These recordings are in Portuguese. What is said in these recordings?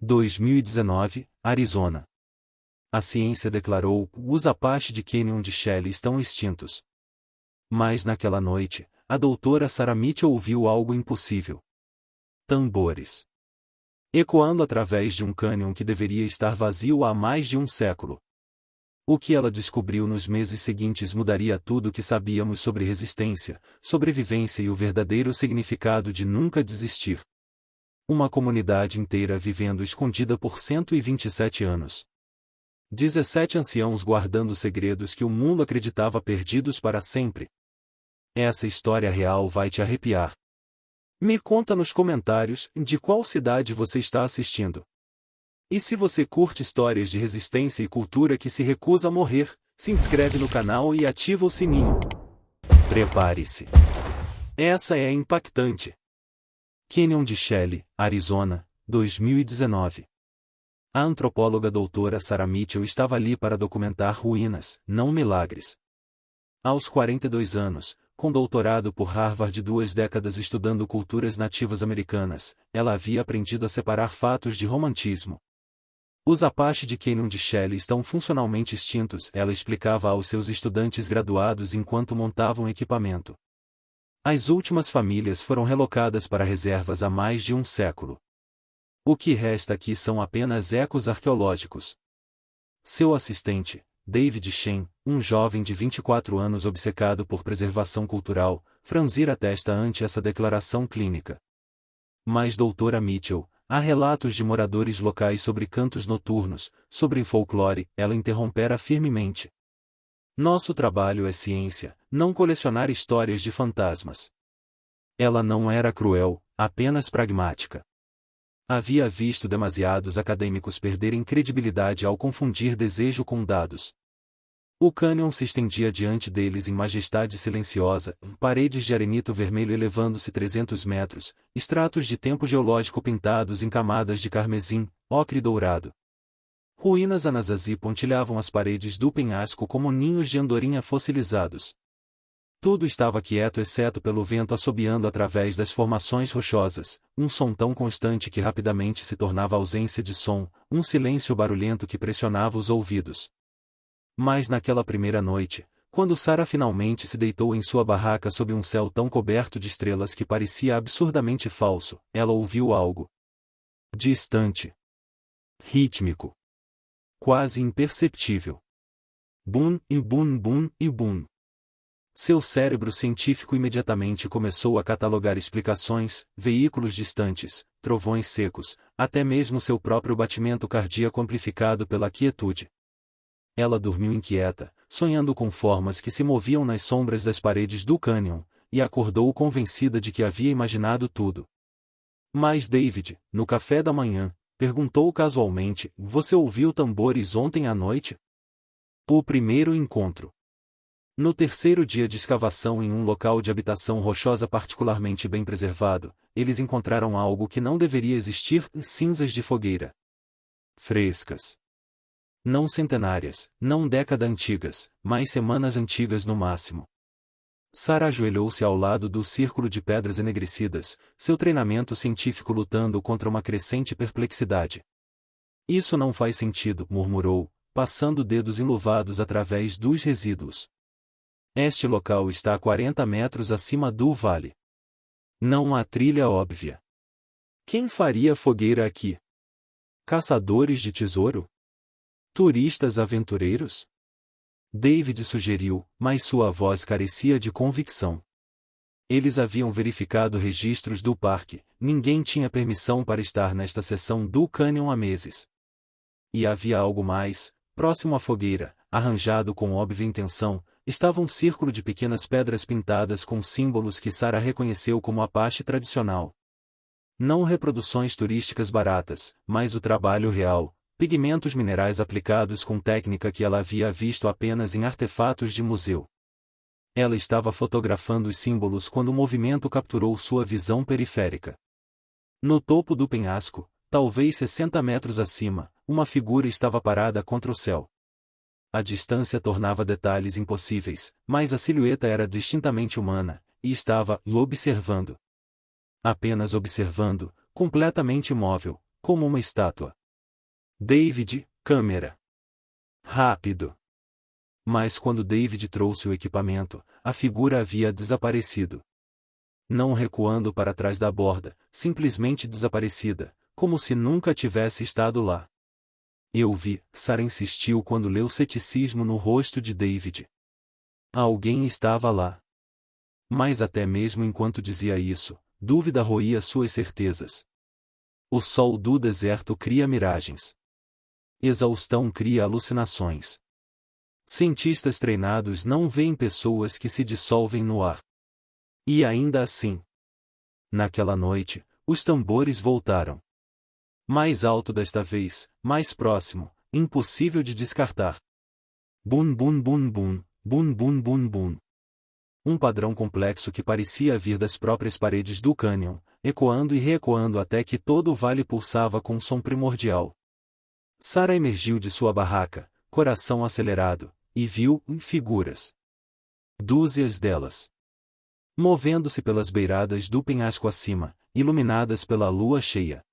2019, Arizona. A ciência declarou: os Apache de Canyon de Shelly estão extintos. Mas naquela noite, a doutora Sarah Mitchell ouviu algo impossível. Tambores. Ecoando através de um cânion que deveria estar vazio há mais de um século. O que ela descobriu nos meses seguintes mudaria tudo o que sabíamos sobre resistência, sobrevivência e o verdadeiro significado de nunca desistir. Uma comunidade inteira vivendo escondida por 127 anos. 17 anciãos guardando segredos que o mundo acreditava perdidos para sempre. Essa história real vai te arrepiar. Me conta nos comentários de qual cidade você está assistindo. E se você curte histórias de resistência e cultura que se recusa a morrer, se inscreve no canal e ativa o sininho. Prepare-se. Essa é impactante. Canyon de Shelly, Arizona, 2019. A antropóloga doutora Sarah Mitchell estava ali para documentar ruínas, não milagres. Aos 42 anos, com doutorado por Harvard e 2 décadas estudando culturas nativas americanas, ela havia aprendido a separar fatos de romantismo. Os Apache de Canyon de Shelly estão funcionalmente extintos, ela explicava aos seus estudantes graduados enquanto montavam equipamento. As últimas famílias foram relocadas para reservas há mais de um século. O que resta aqui são apenas ecos arqueológicos. Seu assistente, David Shen, um jovem de 24 anos obcecado por preservação cultural, franzira a testa ante essa declaração clínica. Mas doutora Mitchell, há relatos de moradores locais sobre cantos noturnos, sobre folclore, ela interrompera firmemente. Nosso trabalho é ciência, não colecionar histórias de fantasmas. Ela não era cruel, apenas pragmática. Havia visto demasiados acadêmicos perderem credibilidade ao confundir desejo com dados. O cânion se estendia diante deles em majestade silenciosa, paredes de arenito vermelho elevando-se 300 metros, estratos de tempo geológico pintados em camadas de carmesim, ocre dourado. Ruínas Anasazi pontilhavam as paredes do penhasco como ninhos de andorinha fossilizados. Tudo estava quieto exceto pelo vento assobiando através das formações rochosas, um som tão constante que rapidamente se tornava ausência de som, um silêncio barulhento que pressionava os ouvidos. Mas naquela primeira noite, quando Sarah finalmente se deitou em sua barraca sob um céu tão coberto de estrelas que parecia absurdamente falso, ela ouviu algo distante, rítmico, quase imperceptível. Bum e bum bum e bum. Seu cérebro científico imediatamente começou a catalogar explicações, veículos distantes, trovões secos, até mesmo seu próprio batimento cardíaco amplificado pela quietude. Ela dormiu inquieta, sonhando com formas que se moviam nas sombras das paredes do cânion, e acordou convencida de que havia imaginado tudo. Mas David, no café da manhã, perguntou casualmente: você ouviu tambores ontem à noite? O primeiro encontro. No terceiro dia de escavação em um local de habitação rochosa particularmente bem preservado, eles encontraram algo que não deveria existir: cinzas de fogueira. Frescas. Não centenárias, não década antigas, mas semanas antigas no máximo. Sarah ajoelhou-se ao lado do círculo de pedras enegrecidas, seu treinamento científico lutando contra uma crescente perplexidade. Isso não faz sentido, murmurou, passando dedos enluvados através dos resíduos. Este local está a 40 metros acima do vale. Não há trilha óbvia. Quem faria fogueira aqui? Caçadores de tesouro? Turistas aventureiros? David sugeriu, mas sua voz carecia de convicção. Eles haviam verificado registros do parque, ninguém tinha permissão para estar nesta seção do cânion há meses. E havia algo mais, próximo à fogueira, arranjado com óbvia intenção, estava um círculo de pequenas pedras pintadas com símbolos que Sarah reconheceu como Apache tradicional. Não reproduções turísticas baratas, mas o trabalho real, pigmentos minerais aplicados com técnica que ela havia visto apenas em artefatos de museu. Ela estava fotografando os símbolos quando o movimento capturou sua visão periférica. No topo do penhasco, talvez 60 metros acima, uma figura estava parada contra o céu. A distância tornava detalhes impossíveis, mas a silhueta era distintamente humana, e estava observando. Apenas observando, completamente imóvel, como uma estátua. David, câmera. Rápido. Mas quando David trouxe o equipamento, a figura havia desaparecido. Não recuando para trás da borda, simplesmente desaparecida, como se nunca tivesse estado lá. Eu vi, Sarah insistiu quando leu ceticismo no rosto de David. Alguém estava lá. Mas até mesmo enquanto dizia isso, dúvida roía suas certezas. O sol do deserto cria miragens. Exaustão cria alucinações. Cientistas treinados não veem pessoas que se dissolvem no ar. E ainda assim. Naquela noite, os tambores voltaram. Mais alto desta vez, mais próximo, impossível de descartar. Bum bum bum bum, bum bum bum bum. Um padrão complexo que parecia vir das próprias paredes do cânion, ecoando e reecoando até que todo o vale pulsava com um som primordial. Sarah emergiu de sua barraca, coração acelerado, e viu figuras. Dúzias delas. Movendo-se pelas beiradas do penhasco acima, iluminadas pela lua cheia.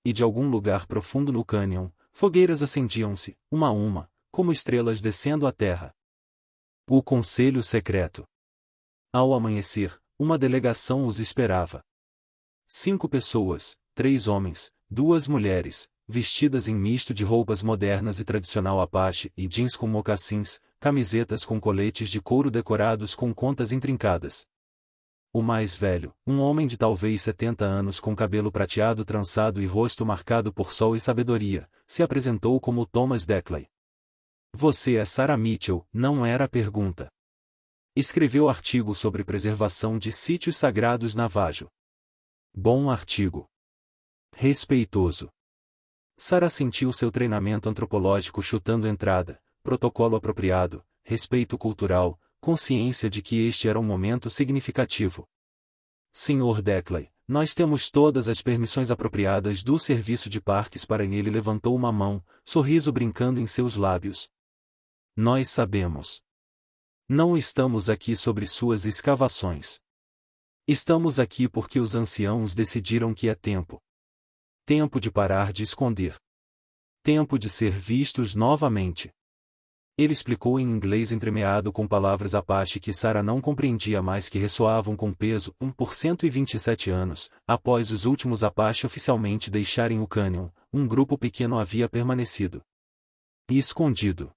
E de algum lugar profundo no cânion, fogueiras acendiam-se, uma a uma, como estrelas descendo à terra. O conselho secreto. Ao amanhecer, uma delegação os esperava. 5 pessoas, 3 homens, 2 mulheres, vestidas em misto de roupas modernas e tradicional Apache e jeans com mocassins, camisetas com coletes de couro decorados com contas intrincadas. O mais velho, um homem de talvez 70 anos com cabelo prateado trançado e rosto marcado por sol e sabedoria, se apresentou como Thomas Deckley. Você é Sarah Mitchell, não era a pergunta. Escreveu artigo sobre preservação de sítios sagrados Navajo. Bom artigo. Respeitoso. Sarah sentiu seu treinamento antropológico chutando entrada, protocolo apropriado, respeito cultural, consciência de que este era um momento significativo. Sr. Deckley, nós temos todas as permissões apropriadas do serviço de parques para ele levantou uma mão, sorriso brincando em seus lábios. Nós sabemos. Não estamos aqui sobre suas escavações. Estamos aqui porque os anciãos decidiram que é tempo. Tempo de parar de esconder. Tempo de ser vistos novamente. Ele explicou em inglês entremeado com palavras Apache que Sarah não compreendia mais que ressoavam com peso, por 127 anos, após os últimos Apache oficialmente deixarem o cânion, um grupo pequeno havia permanecido. E escondido.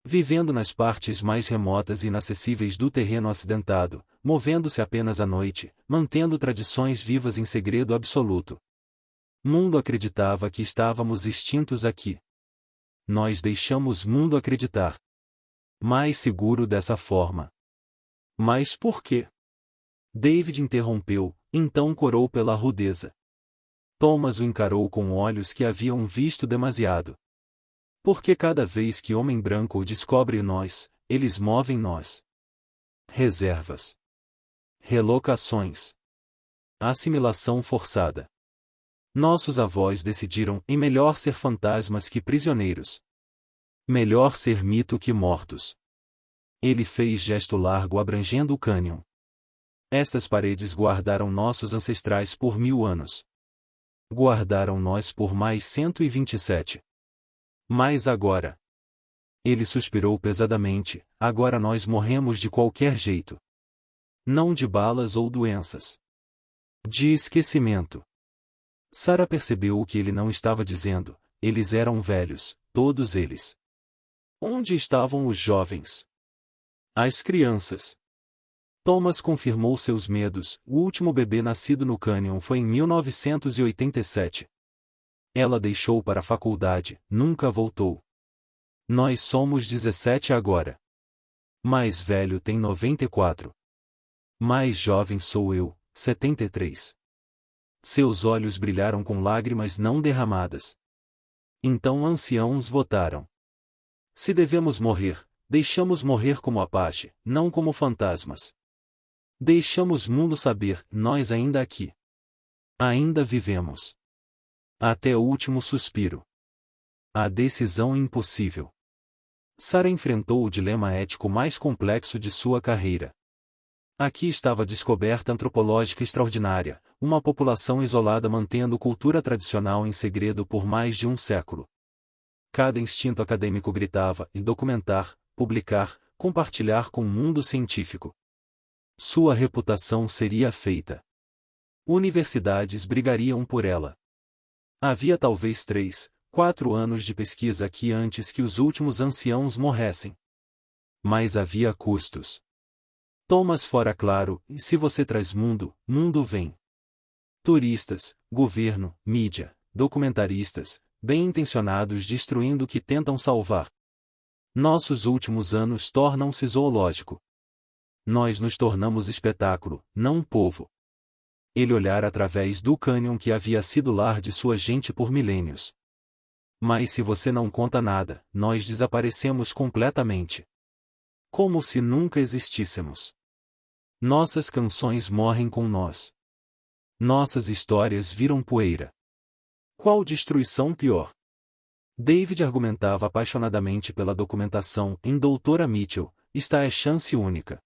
Vivendo nas partes mais remotas e inacessíveis do terreno acidentado, movendo-se apenas à noite, mantendo tradições vivas em segredo absoluto. Mundo acreditava que estávamos extintos aqui. Nós deixamos mundo acreditar. Mais seguro dessa forma. Mas por quê? David interrompeu, então corou pela rudeza. Thomas o encarou com olhos que haviam visto demasiado. Porque cada vez que homem branco descobre nós, eles movem nós. Reservas. Relocações. Assimilação forçada. Nossos avós decidiram em melhor ser fantasmas que prisioneiros. Melhor ser mito que mortos. Ele fez gesto largo abrangendo o cânion. Estas paredes guardaram nossos ancestrais por 1000 anos. Guardaram nós por mais 127. Mas agora. Ele suspirou pesadamente, agora nós morremos de qualquer jeito. Não de balas ou doenças. De esquecimento. Sarah percebeu o que ele não estava dizendo, eles eram velhos, todos eles. Onde estavam os jovens? As crianças. Thomas confirmou seus medos, o último bebê nascido no cânion foi em 1987. Ela deixou para a faculdade, nunca voltou. Nós somos 17 agora. Mais velho tem 94. Mais jovem sou eu, 73. Seus olhos brilharam com lágrimas não derramadas. Então anciãos votaram. Se devemos morrer, deixamos morrer como Apache, não como fantasmas. Deixamos mundo saber, nós ainda aqui. Ainda vivemos. Até o último suspiro. A decisão impossível. Sarah enfrentou o dilema ético mais complexo de sua carreira. Aqui estava a descoberta antropológica extraordinária, uma população isolada mantendo cultura tradicional em segredo por mais de um século. Cada instinto acadêmico gritava em documentar, publicar, compartilhar com o mundo científico. Sua reputação seria feita. Universidades brigariam por ela. Havia talvez 3, 4 anos de pesquisa aqui antes que os últimos anciãos morressem. Mas havia custos. Thomas fora claro, e se você traz mundo, mundo vem. Turistas, governo, mídia, documentaristas, bem-intencionados destruindo o que tentam salvar. Nossos últimos anos tornam-se zoológico. Nós nos tornamos espetáculo, não povo. Ele olhara através do cânion que havia sido lar de sua gente por milênios. Mas se você não conta nada, nós desaparecemos completamente. Como se nunca existíssemos. Nossas canções morrem com nós. Nossas histórias viram poeira. Qual destruição pior? David argumentava apaixonadamente pela documentação em Doutora Mitchell, está é chance única.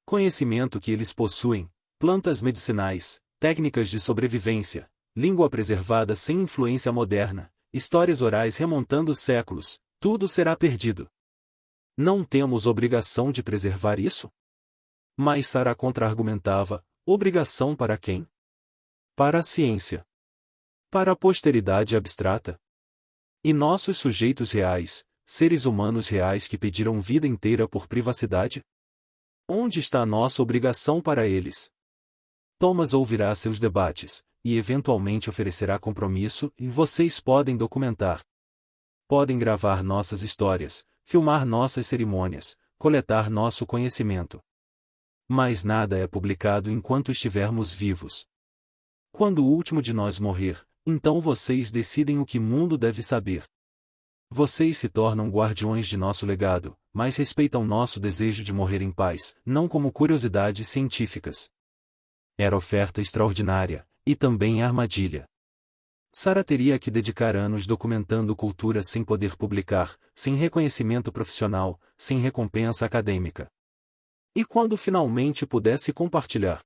Conhecimento que eles possuem, plantas medicinais, técnicas de sobrevivência, língua preservada sem influência moderna, histórias orais remontando séculos, tudo será perdido. Não temos obrigação de preservar isso? Mas Sarah contra-argumentava, obrigação para quem? Para a ciência. Para a posteridade abstrata. E nossos sujeitos reais, seres humanos reais que pediram vida inteira por privacidade? Onde está a nossa obrigação para eles? Thomas ouvirá seus debates, e eventualmente oferecerá compromisso, e vocês podem documentar. Podem gravar nossas histórias, filmar nossas cerimônias, coletar nosso conhecimento. Mas nada é publicado enquanto estivermos vivos. Quando o último de nós morrer, então vocês decidem o que o mundo deve saber. Vocês se tornam guardiões de nosso legado, mas respeitam nosso desejo de morrer em paz, não como curiosidades científicas. Era oferta extraordinária, e também armadilha. Sarah teria que dedicar anos documentando cultura sem poder publicar, sem reconhecimento profissional, sem recompensa acadêmica. E quando finalmente pudesse compartilhar?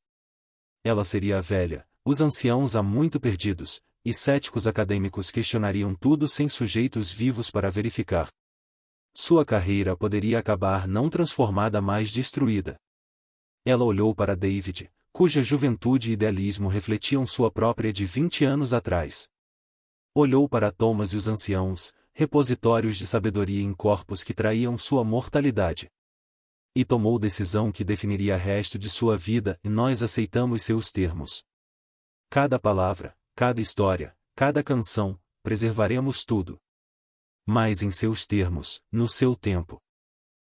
Ela seria velha, os anciãos há muito perdidos, e céticos acadêmicos questionariam tudo sem sujeitos vivos para verificar. Sua carreira poderia acabar não transformada, mas destruída. Ela olhou para David, cuja juventude e idealismo refletiam sua própria de 20 anos atrás. Olhou para Thomas e os anciãos, repositórios de sabedoria em corpos que traíam sua mortalidade. E tomou decisão que definiria o resto de sua vida, e nós aceitamos seus termos. Cada palavra, cada história, cada canção, preservaremos tudo. Mas em seus termos, no seu tempo.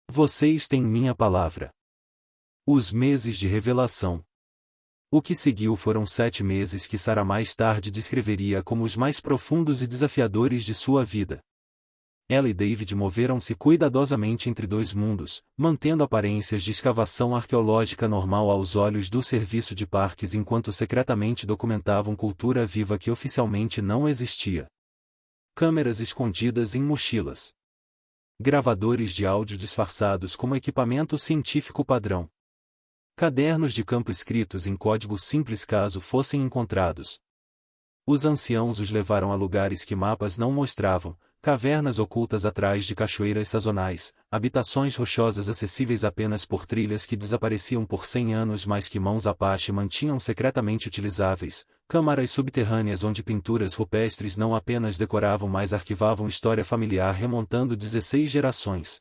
Vocês têm minha palavra. Os meses de revelação. O que seguiu foram 7 meses que Sarah mais tarde descreveria como os mais profundos e desafiadores de sua vida. Ela e David moveram-se cuidadosamente entre dois mundos, mantendo aparências de escavação arqueológica normal aos olhos do serviço de parques enquanto secretamente documentavam cultura viva que oficialmente não existia. Câmeras escondidas em mochilas. Gravadores de áudio disfarçados como equipamento científico padrão. Cadernos de campo escritos em código simples caso fossem encontrados. Os anciãos os levaram a lugares que mapas não mostravam, cavernas ocultas atrás de cachoeiras sazonais, habitações rochosas acessíveis apenas por trilhas que desapareciam por 100 anos mas que mãos Apache mantinham secretamente utilizáveis, câmaras subterrâneas onde pinturas rupestres não apenas decoravam mas arquivavam história familiar remontando 16 gerações.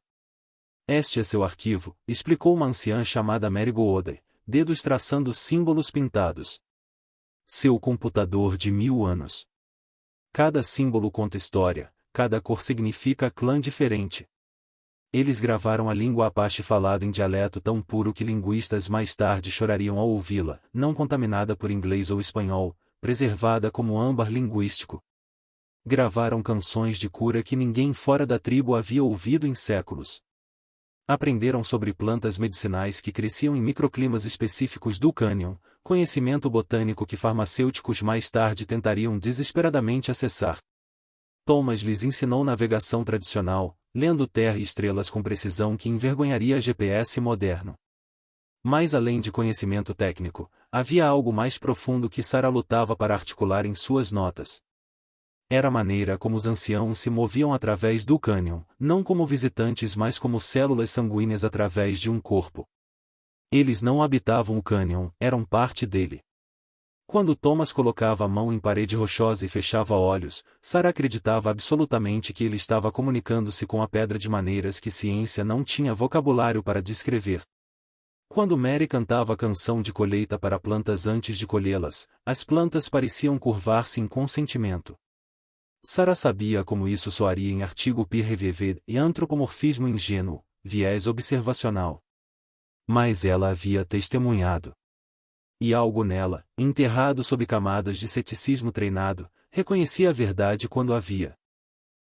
Este é seu arquivo, explicou uma anciã chamada Mary Goodey, dedos traçando símbolos pintados. Seu computador de 1000 anos. Cada símbolo conta história, cada cor significa clã diferente. Eles gravaram a língua Apache falada em dialeto tão puro que linguistas mais tarde chorariam ao ouvi-la, não contaminada por inglês ou espanhol, preservada como âmbar linguístico. Gravaram canções de cura que ninguém fora da tribo havia ouvido em séculos. Aprenderam sobre plantas medicinais que cresciam em microclimas específicos do cânion, conhecimento botânico que farmacêuticos mais tarde tentariam desesperadamente acessar. Thomas lhes ensinou navegação tradicional, lendo terra e estrelas com precisão que envergonharia GPS moderno. Mas além de conhecimento técnico, havia algo mais profundo que Sarah lutava para articular em suas notas. Era a maneira como os anciãos se moviam através do cânion, não como visitantes mas como células sanguíneas através de um corpo. Eles não habitavam o cânion, eram parte dele. Quando Thomas colocava a mão em parede rochosa e fechava olhos, Sarah acreditava absolutamente que ele estava comunicando-se com a pedra de maneiras que ciência não tinha vocabulário para descrever. Quando Mary cantava a canção de colheita para plantas antes de colhê-las, as plantas pareciam curvar-se em consentimento. Sarah sabia como isso soaria em artigo peer-reviewed e antropomorfismo ingênuo, viés observacional. Mas ela havia testemunhado. E algo nela, enterrado sob camadas de ceticismo treinado, reconhecia a verdade quando a via.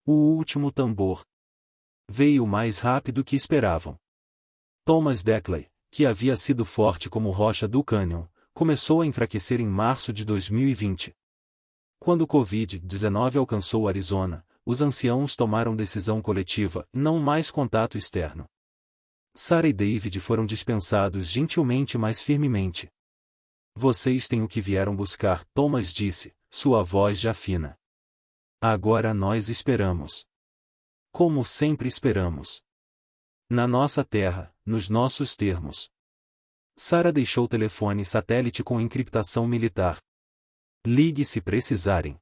O último tambor veio mais rápido que esperavam. Thomas Declay, que havia sido forte como rocha do cânion, começou a enfraquecer em março de 2020. Quando o Covid-19 alcançou o Arizona, os anciãos tomaram decisão coletiva, não mais contato externo. Sarah e David foram dispensados gentilmente mas firmemente. Vocês têm o que vieram buscar, Thomas disse, sua voz já fina. Agora nós esperamos. Como sempre esperamos. Na nossa terra, nos nossos termos. Sarah deixou o telefone satélite com encriptação militar. Ligue se precisarem.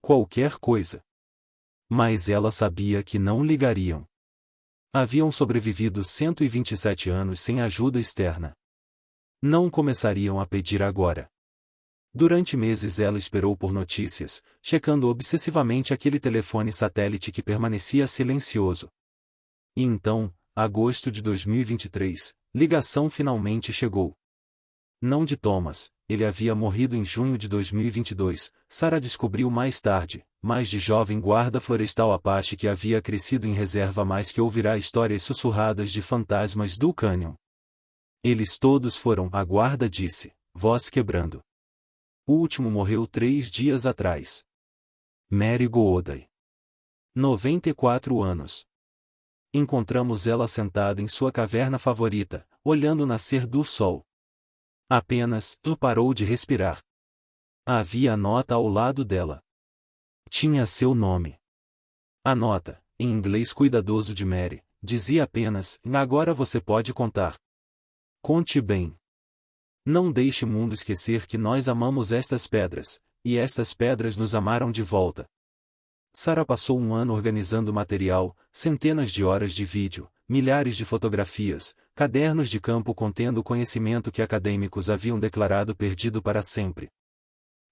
Qualquer coisa. Mas ela sabia que não ligariam. Haviam sobrevivido 127 anos sem ajuda externa. Não começariam a pedir agora. Durante meses ela esperou por notícias, checando obsessivamente aquele telefone satélite que permanecia silencioso. E então, agosto de 2023, ligação finalmente chegou. Não de Thomas, ele havia morrido em junho de 2022, Sarah descobriu mais tarde, mas de jovem guarda florestal Apache que havia crescido em reserva mais que ouvirá histórias sussurradas de fantasmas do cânion. Eles todos foram, a guarda disse, voz quebrando. O último morreu 3 dias atrás. Mary Goodey. 94 anos. Encontramos ela sentada em sua caverna favorita, olhando o nascer do sol. Apenas, parou de respirar. Havia a nota ao lado dela. Tinha seu nome. A nota, em inglês cuidadoso de Mary, dizia apenas, agora você pode contar. Conte bem. Não deixe o mundo esquecer que nós amamos estas pedras, e estas pedras nos amaram de volta. Sarah passou um ano organizando material, centenas de horas de vídeo, milhares de fotografias, cadernos de campo contendo o conhecimento que acadêmicos haviam declarado perdido para sempre.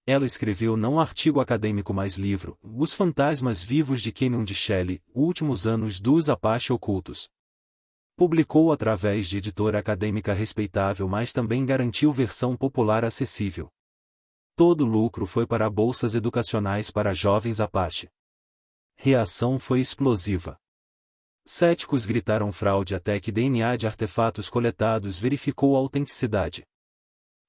Ela escreveu não artigo acadêmico mas livro, Os Fantasmas Vivos de Canyon de Shelley, Últimos Anos dos Apache Ocultos. Publicou através de editora acadêmica respeitável mas também garantiu versão popular acessível. Todo o lucro foi para bolsas educacionais para jovens Apache. Reação foi explosiva. Céticos gritaram fraude até que DNA de artefatos coletados verificou a autenticidade.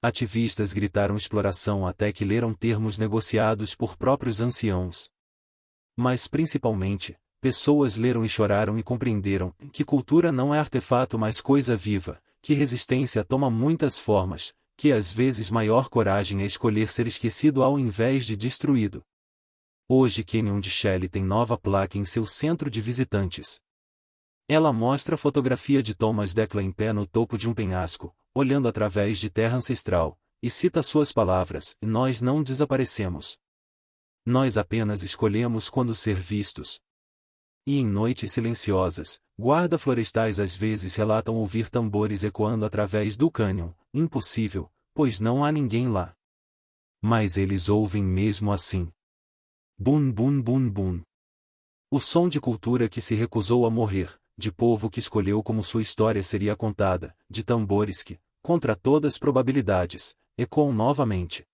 Ativistas gritaram exploração até que leram termos negociados por próprios anciãos. Mas principalmente, pessoas leram e choraram e compreenderam que cultura não é artefato mas coisa viva, que resistência toma muitas formas, que às vezes maior coragem é escolher ser esquecido ao invés de destruído. Hoje Canyon de Shelley tem nova placa em seu centro de visitantes. Ela mostra a fotografia de Thomas Declay em pé no topo de um penhasco, olhando através de terra ancestral, e cita suas palavras, nós não desaparecemos. Nós apenas escolhemos quando ser vistos. E em noites silenciosas, guarda-florestais às vezes relatam ouvir tambores ecoando através do cânion, impossível, pois não há ninguém lá. Mas eles ouvem mesmo assim. Bum bum bum bum. O som de cultura que se recusou a morrer, de povo que escolheu como sua história seria contada, de tambores que, contra todas as probabilidades, ecoam novamente.